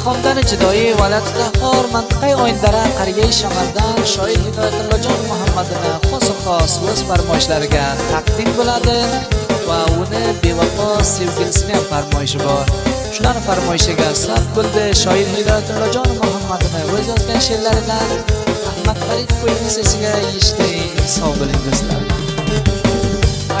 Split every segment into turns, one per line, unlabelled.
xondan jidoyi valatlar mantiqay o'yindara qariyay shamardan shoir Hidoyatullojon Muhammadini xos o'z farmoyishlariga taqdim bo'ladi va uni bevafo sevgilisini ham farmoyishi bor. Shularning farmoyishiga saf bo'ldi shoir Hidoyatullojon Muhammadini o'z yozgan she'rlaridan Ahmad Farid qo'yning sesiga eshitting. Sog' bo'ling do'stlar.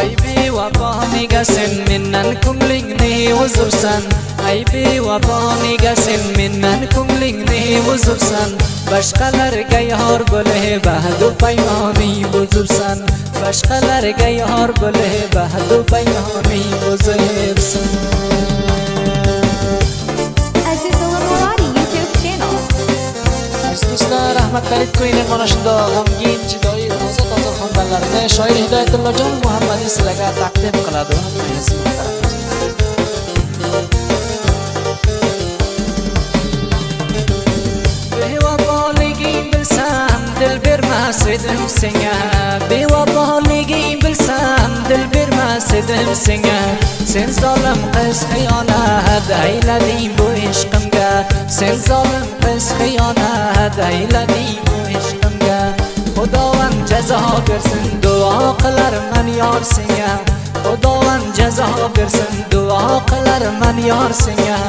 Ay bevafo nega sen mendan ko'nglingni uzursan? Ay bevafo nega sen mendan ko'nglingni uzursan? Boshqalarga yor bo'lib bahdu paymoni buzursan. Boshqalarga yor bo'lib bahdu paymoni buzursan. Do'stlar, Ahmad Farid qo'yning mana shunday g'amgin jidoyi toza xondanlarini shoir Hidoyatullojon Muhammad sizlarga taqdim qiladi. Bevafoliging bilsam dil bermas edim senga. Bevafoliging bilsam dil bermas edim senga. Sen zolim qiz xiyonat aylading bu ishqimga. Sen zolim qiz xiyonat aylading bu ishqimga. Xudovan jazo bersin duo qilarman yor senga. Xudovan jazo bersin duo qilarman yor senga.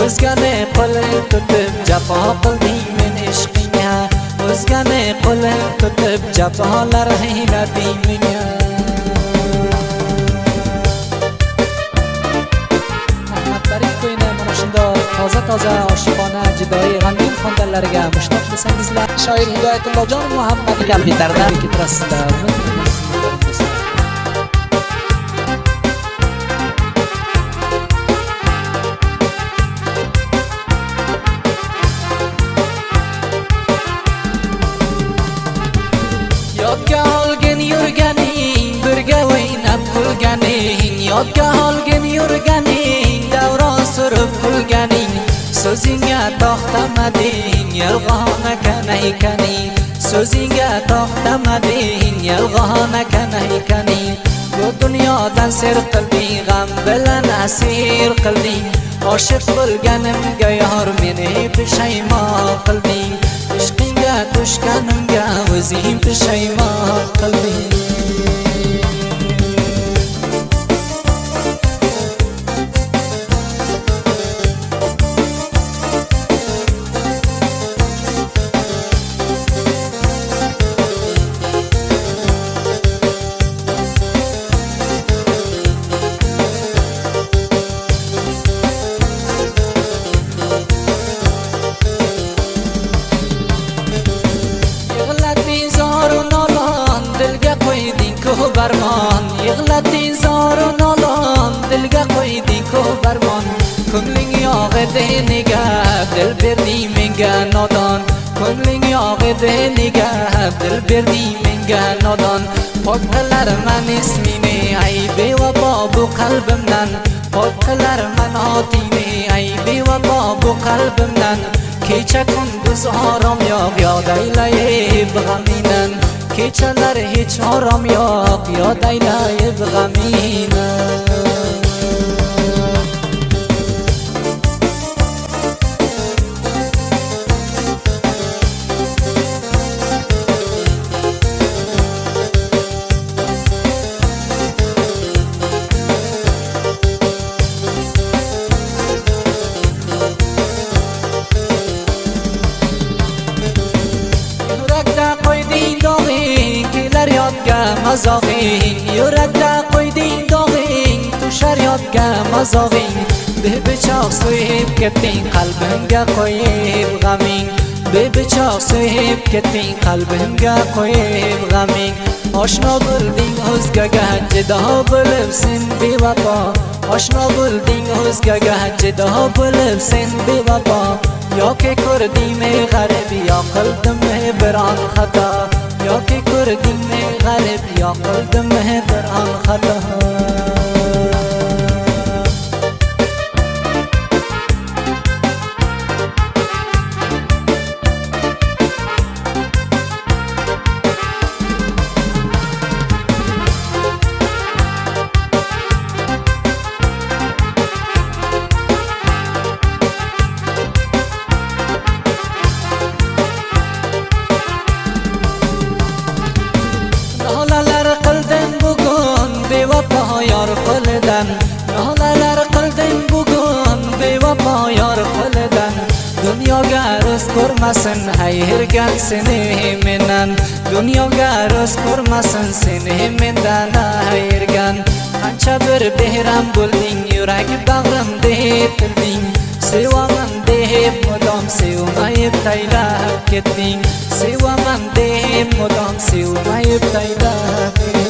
O'zgani qo'li tutib jafo qilding men ishqingga. O'zgani qo'li tutib jafolar aylading menga. Toza oshiqona jidoyi g'amgin xondanlariga mushtoq desangizlar shoir Hidoyatullojon Muhammad komputerdan ketirasizlar. Yodga olgin yurganing, birga o'ynab kulganing. Yodga olgin yurganing, davron surib kulganing. So'zingga to'xtamading, yolg'on ekan. So'zingga to'xtamading, yolg'on ekan. Bu dunyodan ser qilding, g'am bilan asir qilding. Oshiq bo'lganimga yor meni pushaymon qilding. Ishqingga tushganimga o'zing pushaymon qilding. Yig'lading zoru nolon, dilga qo'yding ko'p armon. Ko'ngling yog'idi nega, dil berding menga nodon. Ko'ngling yog'idi nega, dil berding menga nodon. Pok qilarman ismini, ay bevafo bu qalbimdan. Pok qilarman otingni, ay bevafo bu qalbimdan. Kecha kunduz orom yo'q, yod aylayib g'amingdan. Kechalar hech orom yo'q, yod aylayib g'amingdan. Mazog'ing, yurakda qo'yding dog'ing, tushar yodga mazog'ing. Bebichoq so'yib ketding, qalbimga qo'yib g'aming. Bebichoq so'yib ketding, qalbimga qo'yib g'aming. Oshno bo'lding o'zgaga, jido bo'lib sen bevafo. Oshno bo'lding o'zgaga, jido bo'lib sen bevafo. Yoki ko'rdingmi g'arib, yoqildimmi biron xato. Yoki ko'rdingmi g'arib, yoqildimmi biron xato. ko'rmasin ayirgan seni mendan, dunyoga roz ko'rmasin seni mendan ayirgan. Qancha bir behram bo'lding, yuragi bag'rimda tilding, sevaman deb mudom sevmayib taylab ketding, sevaman deb mudom sevmayib taylab ketding.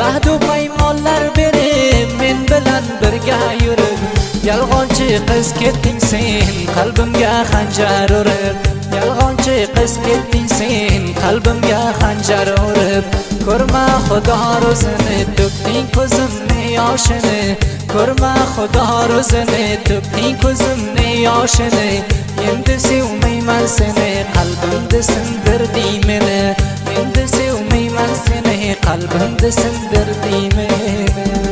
Bahdu paymonlar berib men bilan birga yurib, yolg'onchi qiz ketding sen qalbimga xanjar urib, yolg'onchi qiz ketding sen qalbimga xanjar urib. Ko'rma Xudo ro'zini to'kding ko'zimni yoshini, ko'rma Xudo ro'zini to'kding ko'zimni yoshini. Endi sevmayman seni qalbimda sindirding meni, endi sevmayman seni qalbimda sindirding meni.